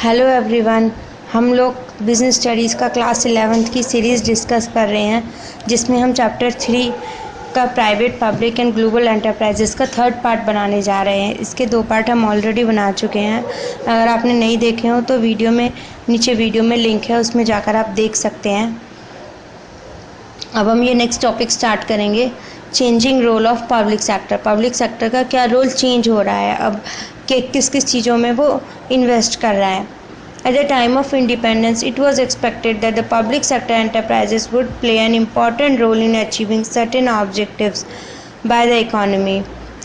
Hello everyone, हम लोग business studies का क्लास 11th की सीरीज़ डिस्कस कर रहे हैं, जिसमें हम चैप्टर 3 का private, public and global enterprises का थर्ड पार्ट बनाने जा रहे हैं। इसके 2 पार्ट हम ऑलरेडी बना चुके हैं। अगर आपने नहीं देखे हो तो नीचे वीडियो में लिंक है, उसमें जाकर आप देख सकते हैं। अब हम ये नेक्स्ट टॉपिक स्टार्ट करेंगे, changing role of public sector. Public sector का क्या रोल चेंज हो रहा है अब, कि किस किस चीज़ों में वो इन्वेस्ट कर रहा है। At the time of independence, it was expected that the public sector enterprises would play an important role in achieving certain objectives by the economy,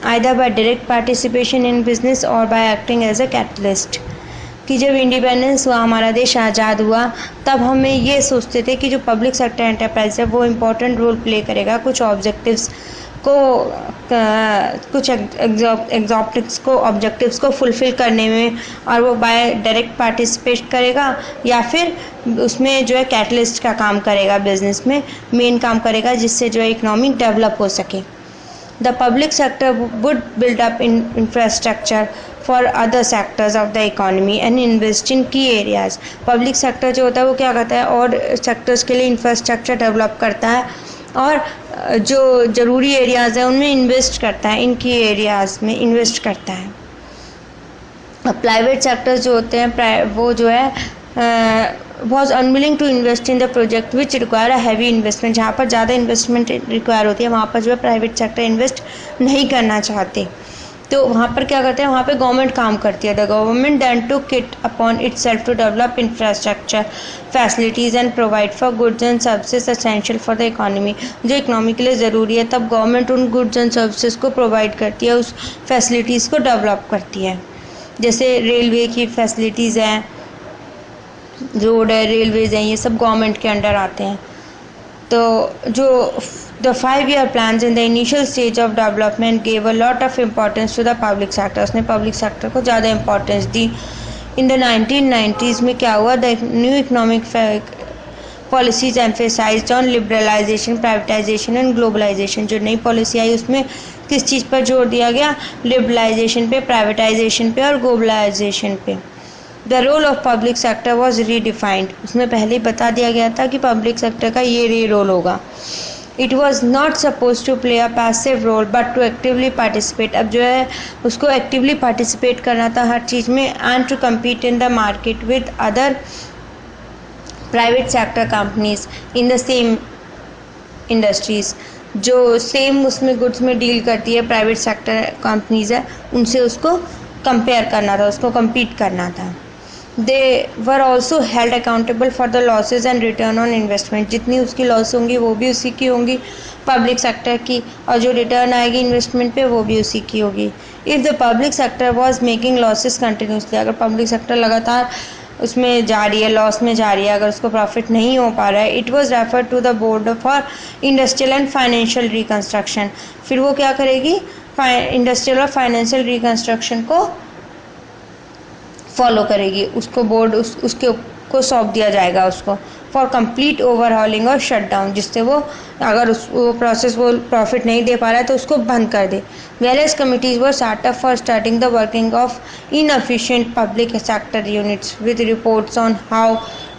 either by direct participation in business or by acting as a catalyst. कि जब independence हुआ, हमारा देश आज़ाद हुआ, तब हमें ये सोचते थे कि जो पब्लिक सेक्टर एंटरप्राइज है वो इम्पोर्टेंट रोल प्ले करेगा कुछ ऑब्जेक्टिव्स को फुलफ़िल करने में, और वो बाय डायरेक्ट पार्टिसिपेट करेगा या फिर उसमें जो है कैटलिस्ट का काम करेगा, बिजनेस में मेन काम करेगा, जिससे जो है इकोनॉमी डेवलप हो सके। The public sector would build up in infrastructure for other sectors of the economy and invest in की एरियाज़। पब्लिक सेक्टर जो होता है वो क्या करता है, और सेक्टर्स के लिए इंफ्रास्ट्रक्चर डेवलप करता है और जो ज़रूरी एरियाज़ हैं उनमें इन्वेस्ट करता है, इनकी एरियाज़ में इन्वेस्ट करता है। अब प्राइवेट सेक्टर्स जो होते हैं वो जो है was unwilling to invest in the project which require a heavy investment. जहाँ पर ज़्यादा इन्वेस्टमेंट रिक्वायर होती है वहाँ पर जो है प्राइवेट सेक्टर इन्वेस्ट नहीं करना चाहते, तो वहाँ पर क्या करते हैं, वहाँ पे गवर्नमेंट काम करती है। The government then took it upon itself to develop infrastructure facilities and provide for goods and services essential for the economy. जो इकोनॉमी के लिए ज़रूरी है, तब गवर्नमेंट उन गुड्स एंड सर्विसेज को प्रोवाइड करती है, उस फैसिलिटीज़ को डेवलप करती है। जैसे रेलवे की फैसिलिटीज़ हैं, रोड है, रेलवेज़ हैं, ये सब गवर्नमेंट के अंडर आते हैं। तो जो The 5-year plans in the initial stage of development gave a lot of importance to the public sector. उसने public sector को ज़्यादा importance the. In the 1990s में क्या हुआ, the new economic policies emphasized on liberalization, privatization and globalization। जो नई policy आई उसमें किस चीज़ पर जोर दिया गया, लिबरलाइजेशन पे, प्राइवेटाइजेशन पे और ग्लोबलाइजेशन पे। The role of public sector was redefined. उसमें पहले ही बता दिया गया था कि पब्लिक सेक्टर का ये रोल होगा। It was not suppose to play a passive role but to actively participate. अब जो है उसको एक्टिवली पार्टिसिपेट करना था हर चीज़ में, and to compete in the market with other private sector companies in the same industries. जो सेम उसमें गुड्स में डील करती है प्राइवेट सेक्टर कंपनीज है, उनसे उसको कंपेयर करना था, उसको कम्पीट करना था। They were also held accountable for the losses and return on investment. जितनी उसकी लॉस होंगी वो भी उसी की होंगी पब्लिक सेक्टर की, और जो रिटर्न आएगी इन्वेस्टमेंट पे वो भी उसी की होगी। If the public sector was making losses continuously, अगर पब्लिक सेक्टर लगातार उसमें जा रही है, लॉस में जा रही है, अगर उसको प्रॉफिट नहीं हो पा रहा है, it was refer to the board for industrial and financial reconstruction. फिर वो क्या करेगी, इंडस्ट्रियल और फाइनेंशियल रिकन्स्ट्रक्शन को फॉलो करेगी, उसको बोर्ड उसके को सौंप दिया जाएगा उसको, फॉर कंप्लीट ओवरहॉलिंग और शट डाउन, जिससे वो अगर वो प्रोसेस वो प्रॉफिट नहीं दे पा रहा है तो उसको बंद कर दे। Various committees were start up for starting the working of inefficient public sector units with reports on how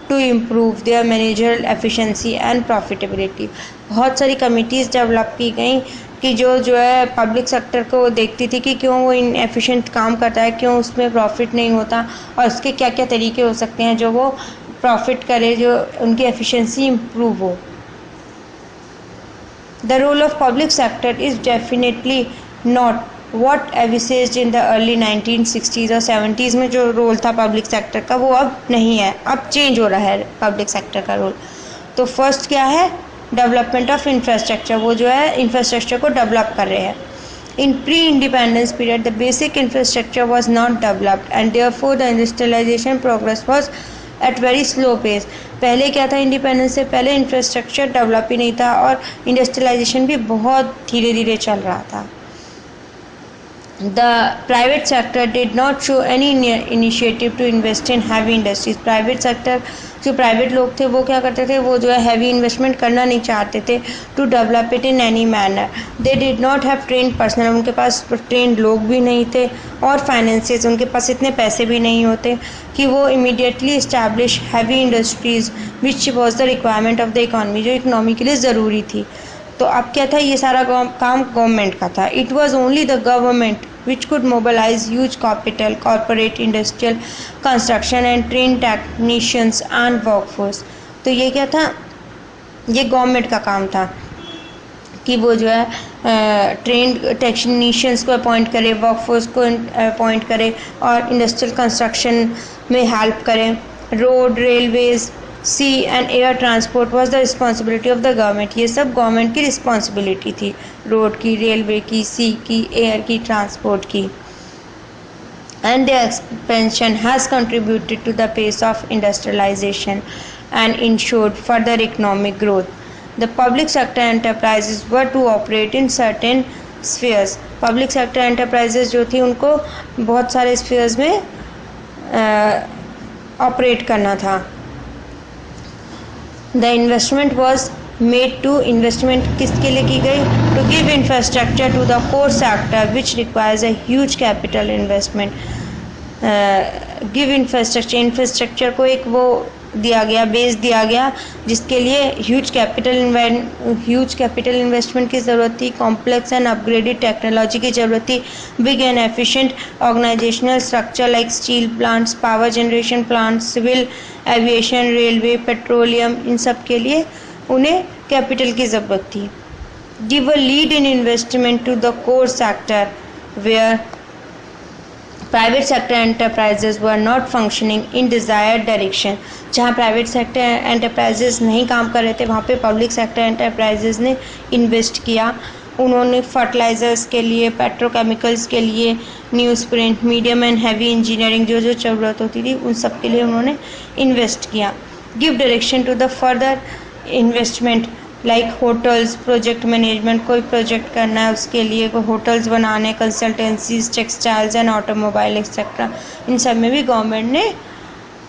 to improve their managerial efficiency and profitability. बहुत सारी कमिटीज़ डेवलप की गई कि जो है पब्लिक सेक्टर को देखती थी कि क्यों वो इनएफिशिएंट काम करता है, क्यों उसमें प्रॉफिट नहीं होता, और उसके क्या क्या तरीके हो सकते हैं जो वो प्रॉफिट करे, जो उनकी एफिशिएंसी इम्प्रूव हो। The role of public sector is definitely not what envisaged in the early 1960s और 70s में जो रोल था पब्लिक सेक्टर का वो अब नहीं है, अब चेंज हो रहा है पब्लिक सेक्टर का रोल। तो फर्स्ट क्या है, डेवलपमेंट ऑफ इंफ्रास्ट्रक्चर, वो जो है इंफ्रास्ट्रक्चर को डेवलप कर रहे हैं। In pre independence period the basic infrastructure was not developed and therefore the industrialisation progress was at very slow pace. पहले क्या था, इंडिपेंडेंस से पहले इंफ्रास्ट्रक्चर डेवलप ही नहीं था और इंडस्ट्रियलाइजेशन भी बहुत धीरे धीरे चल रहा था। The private sector did not show any initiative to invest in heavy industries. Private sector जो प्राइवेट लोग थे वो क्या करते थे, वो जो है हैवी इन्वेस्टमेंट करना नहीं चाहते थे to develop it in any manner. They did not have trained personnel, उनके पास ट्रेंड लोग भी नहीं थे, और फाइनेंसेस, उनके पास इतने पैसे भी नहीं होते कि वो immediately establish heavy industries which was the requirement of the economy, जो इकनॉमी के लिए ज़रूरी थी। तो अब क्या था, ये सारा काम गवर्नमेंट का था। It was only the government which could mobilise huge capital, corporate, industrial, construction and train technicians and workforce. तो ये क्या था, ये गवर्नमेंट का काम था कि वो जो है ट्रेन टेक्नीशियंस को अपॉइंट करे, वर्कफोर्स को अपॉइंट करे और इंडस्ट्रियल कंस्ट्रक्शन में हेल्प करें। Road, railways, sea and air transport was the responsibility of the government. ये सब गवर्नमेंट की रिस्पॉन्सिबिलिटी थी, रोड की, रेलवे की, सी की, एयर की, ट्रांसपोर्ट की। And their expansion has contributed to the pace of industrialization and ensured further economic growth. The public sector enterprises were to operate in certain spheres. Public sector enterprises जो थी उनको बहुत सारे spheres में operate करना था। The investment was made to, investment किसके लिए की गई, to give infrastructure to the core sector which requires a huge capital investment. Give infrastructure को एक वो दिया गया, बेस दिया गया जिसके लिए ह्यूज कैपिटल इन्वेस्टमेंट की ज़रूरत थी, कॉम्प्लेक्स एंड अपग्रेडेड टेक्नोलॉजी की ज़रूरत थी, big and efficient organisational structure like steel plants, power generation plants, civil aviation, railway, petroleum, इन सब के लिए उन्हें कैपिटल की ज़रूरत थी। Give a lead in investment to the core sector where private sector enterprises were not functioning in desired direction. जहाँ private sector enterprises नहीं काम कर रहे थे वहाँ पे पब्लिक सेक्टर एंटरप्राइजेज ने इन्वेस्ट किया। उन्होंने फर्टिलाइज़र्स के लिए, पेट्रोकेमिकल्स के लिए, news print, medium and heavy engineering, जो जो ज़रूरत होती थी उन सब के लिए उन्होंने इन्वेस्ट किया। Give direction to the further investment like hotels, project management, कोई प्रोजेक्ट करना है उसके लिए, कोई होटल्स बनाने, consultancies, textiles and automobile etcetera, इन सब में भी गवर्नमेंट ने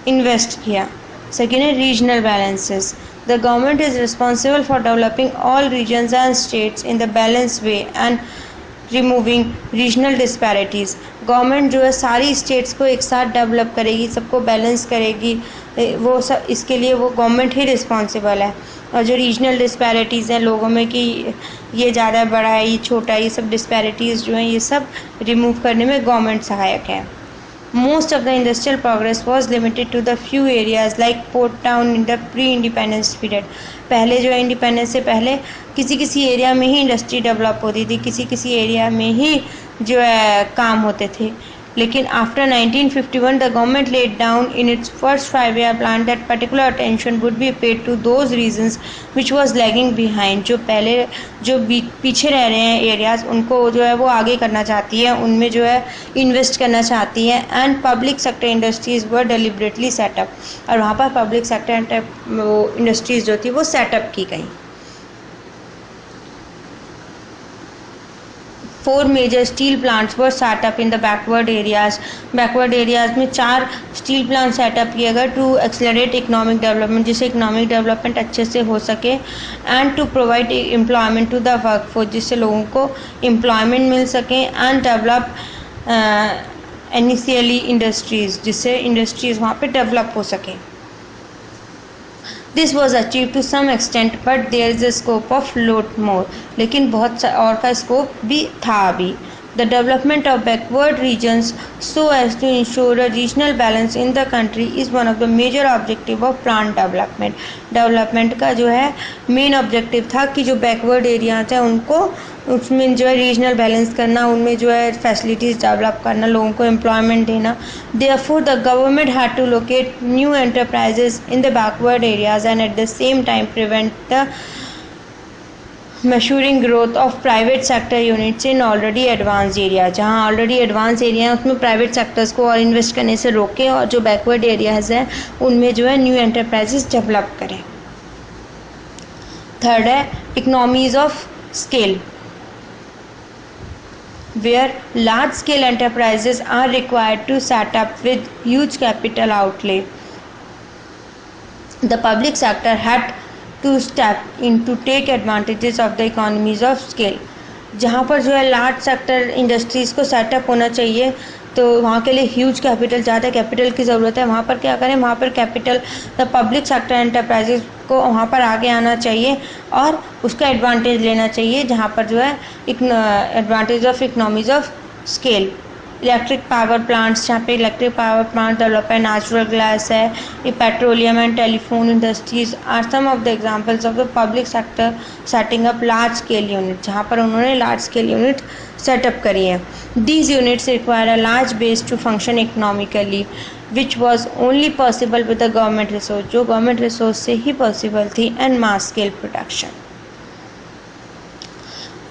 इन्वेस्ट किया। सेकेंड है regional balances. The government is responsible for developing all regions and states in the balance way and removing regional disparities. Government जो है सारी स्टेट्स को एक साथ डेवलप करेगी, सबको बैलेंस करेगी, वो सब इसके लिए वो गवर्नमेंट ही रिस्पॉन्सिबल है। और जो रीजनल डिस्पैरिटीज़ हैं लोगों में कि ये ज़्यादा बड़ा है, ये छोटा है, ये सब डिस्पैरिटीज़ जो हैं ये सब रिमूव करने में गवर्नमेंट सहायक है। Most of the industrial progress was limited to the few areas like port town in the pre independence period. पहले जो है इंडिपेंडेंस से पहले किसी एरिया में ही इंडस्ट्री डेवलप होती थी, किसी एरिया में ही जो है काम होते थे। लेकिन after 1951 the government laid down in its first 5-year plan that particular attention would be paid to those regions which was lagging behind. जो पहले जो पीछे रह रहे हैं एरियाज़ उनको जो है वो आगे करना चाहती है, उनमें जो है इन्वेस्ट करना चाहती है। And public sector industries were deliberately setup, और वहाँ पर पब्लिक सेक्टर इंडस्ट्रीज़ जो थी वो सेटअप की गई। 4 major steel plants were set up in the backward areas. Backward areas में 4 स्टील प्लांट सेटअप किए गए टू एक्सेलरेट इकोनॉमिक डेवलपमेंट, जिससे इकोनॉमिक डेवलपमेंट अच्छे से हो सके, and to provide employment to the workforce, जिससे लोगों को एम्प्लॉयमेंट मिल सके, एंड डेवलप इनिशियली इंडस्ट्रीज़, जिससे इंडस्ट्रीज़ वहाँ पे डेवलप हो सके। This was achieve to some extent but there is a scope of लोट मोर। लेकिन बहुत और का स्कोप भी था अभी। The development of backward regions so as to ensure a regional balance in the country is one of the major objective of plan development. Development का जो है मेन ऑब्जेक्टिव था कि जो बैकवर्ड एरियाज हैं उनको उसमें जो है रीजनल बैलेंस करना, उनमें जो है फैसिलिटीज़ डेवलप करना, लोगों को एम्प्लॉयमेंट देना। Therefore the government had to locate new enterprises in the backward areas and at the same time prevent the maturing growth of private sector units in already advanced area। जहाँ already advance area है उसमें private sectors को और invest करने से रोके, और जो बैकवर्ड एरियाज हैं उनमें जो है न्यू एंटरप्राइजेस डेवलप करें। थर्ड है economies of scale, where large scale enterprises are required to set up with huge capital outlay। The public sector had to step in to take advantages of the economies of scale. जहाँ पर जो है large sector industries को setup होना चाहिए, तो वहाँ के लिए ह्यूज कैपिटल, ज़्यादा कैपिटल की ज़रूरत है. वहाँ पर क्या करें, वहाँ पर capital, the public sector enterprises को वहाँ पर आगे आना चाहिए और उसका एडवांटेज लेना चाहिए, जहाँ पर जो है advantage of economies of scale. Electric power plants, जहाँ पे इलेक्ट्रिक पावर प्लांट डेवलप है, नेचुरल गैस है, ये petroleum and telephone industries are some of the examples of the public sector setting up large scale unit, जहाँ पर उन्होंने large scale unit set up करी है. These units require a large base to function economically which was only possible with the government resource, जो government resource से ही possible थी, and mass scale production.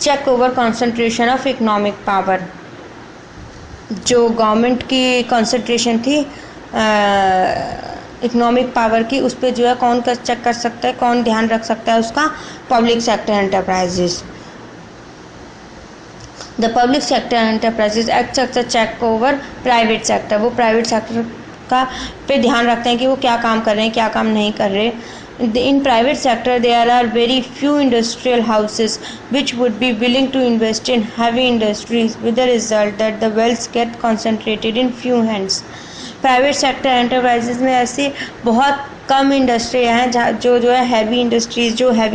Check over concentration of economic power. जो government की concentration थी economic power की, उस पर जो है कौन चेक कर सकता है, कौन ध्यान रख सकता है उसका, public sector enterprises. The public sector enterprises act a check over private sector. वो प्राइवेट सेक्टर का पे ध्यान रखते हैं कि वो क्या काम कर रहे हैं, क्या काम नहीं कर रहे. In private sector there are very few industrial houses which would be willing to invest in heavy industries, with the result that the wealth get concentrated in few hands. Private sector enterprises में ऐसी बहुत कम industry हैं जो है heavy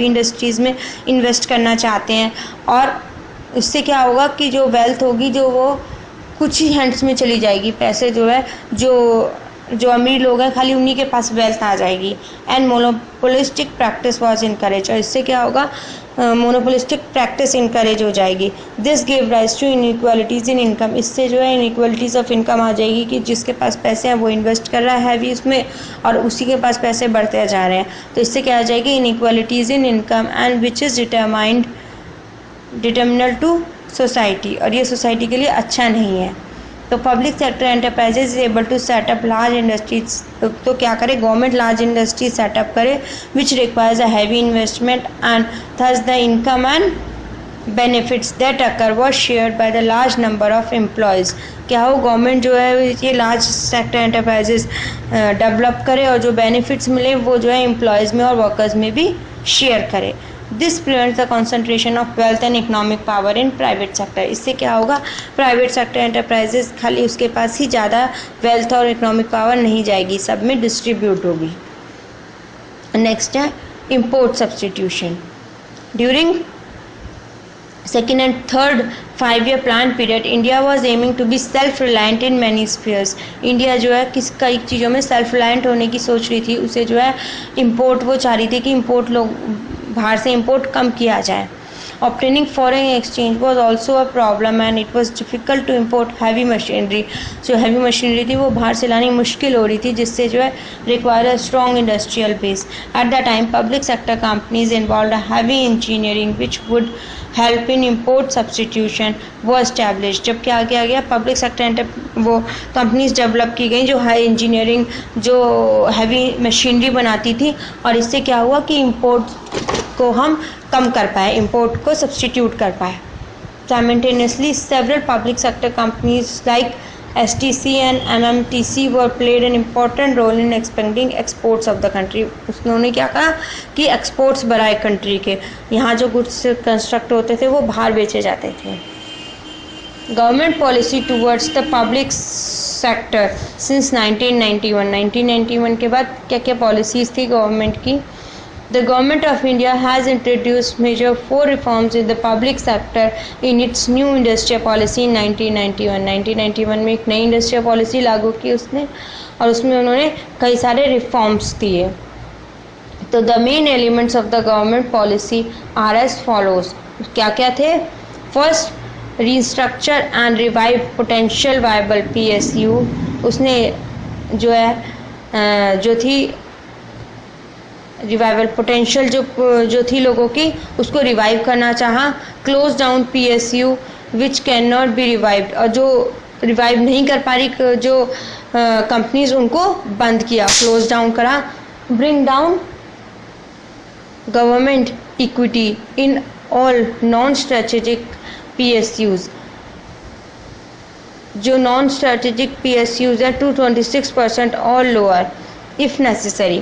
industries में invest करना चाहते हैं, और उससे क्या होगा कि जो वेल्थ होगी जो वो कुछ ही हैंड्स में चली जाएगी. पैसे जो है जो अमीर लोग हैं खाली उन्हीं के पास वेल्थ आ जाएगी. And monopolistic practice was encourage, और इससे क्या होगा, मोनोपोलिस्टिक प्रैक्टिस इनकरेज हो जाएगी. This give rise to inequalities in income. इससे जो है इनइक्वालिटीज़ ऑफ इनकम आ जाएगी कि जिसके पास पैसे हैं वो इन्वेस्ट कर रहा है हैवी उसमें, और उसी के पास पैसे बढ़ते जा रहे हैं. तो इससे क्या आ जाएगी, inequalities in income, and which is determinal to society, और ये सोसाइटी के लिए अच्छा नहीं है. तो public sector enterprises is able to set up large industries. तो क्या करे, गवर्नमेंट लार्ज इंडस्ट्रीज सेटअप करे which requires a heavy investment, and thus the income and benefits that occur was shared by the large number of employees. क्या हो, government जो है ये large sector enterprises develop करे और जो बेनिफिट्स मिले वो जो है एम्प्लॉयज़ में और वर्कर्स में भी शेयर करे. This prevents the concentration of wealth and economic power in private sector. इससे क्या होगा, प्राइवेट सेक्टर एंटरप्राइजेज खाली उसके पास ही ज़्यादा वेल्थ और इकोनॉमिक पावर नहीं जाएगी, सब में डिस्ट्रीब्यूट होगी. नेक्स्ट है import substitution. During second and third 5-year plan period, India was aiming to be self-reliant in many spheres. India जो है कई चीज़ों में सेल्फ रिलायंट होने की सोच रही थी. उसे जो है इम्पोर्ट, वो चाह रही थी कि इम्पोर्ट लोग बाहर से इम्पोर्ट कम किया जाए. Obtaining foreign exchange was also a problem and it was difficult to import heavy machinery. जो heavy machinery थी वो बाहर से लानी मुश्किल हो रही थी, जिससे जो है require a strong industrial base. At that time, public sector companies involved a heavy engineering which would help in import substitution was established. जब क्या किया गया, पब्लिक सेक्टर वो कंपनीज डेवलप की गई जो हाई इंजीनियरिंग, जो हैवी मशीनरी बनाती थी, और इससे क्या हुआ कि इम्पोर्ट को हम कम कर पाए, इम्पोर्ट को सब्सटीट्यूट कर पाए. Simultaneously, several public sector companies like STC and MMTC were played an important role in expanding exports of the country. उन्होंने क्या कहा कि एक्सपोर्ट्स बढ़ाए कंट्री के, यहाँ जो गुड्स कंस्ट्रक्ट होते थे वो बाहर बेचे जाते थे. Government policy towards the public sector since 1991 के बाद क्या क्या पॉलिसीज़ थी गवर्नमेंट की. The Government of India has introduced major 4 reforms in the public sector in its new industrial policy in 1991. 1991 में एक नई इंडस्ट्रियल पॉलिसी लागू की उसने, और उसमें उन्होंने कई सारे रिफॉर्म्स दिए. तो the main elements of the government policy are as follows. क्या क्या थे? First, restructure and revive potential viable PSU. उसने जो है जो थी रिवाइवल पोटेंशियल जो थी लोगों की, उसको रिवाइव करना चाहा. Close down PSU which can not be revived, और जो रिवाइव नहीं कर पा रही जो कंपनीज, उनको बंद किया, क्लोज डाउन करा. Bring down government equity in all non strategic PSUs. जो नॉन स्ट्रेटेजिक PSUs है 226% और लोअर इफ नेसेसरी.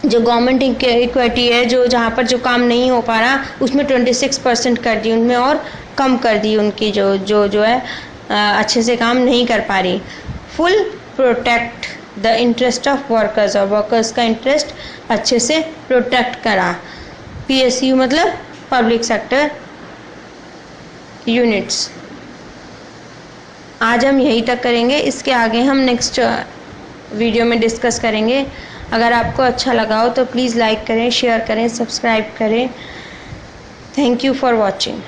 जो गवर्नमेंट इक्विटी है, जो जहाँ पर जो काम नहीं हो पा रहा उसमें 26% कर दी, उनमें और कम कर दी उनकी जो है अच्छे से काम नहीं कर पा रही। Full protect the interest of workers, और वर्कर्स का इंटरेस्ट अच्छे से प्रोटेक्ट करा। PSU मतलब पब्लिक सेक्टर यूनिट्स। आज हम यहीं तक करेंगे, इसके आगे हम नेक्स्ट वीडियो में डिस्कस करेंगे। अगर आपको अच्छा लगा हो तो प्लीज़ लाइक करें, शेयर करें, सब्सक्राइब करें। Thank you for watching.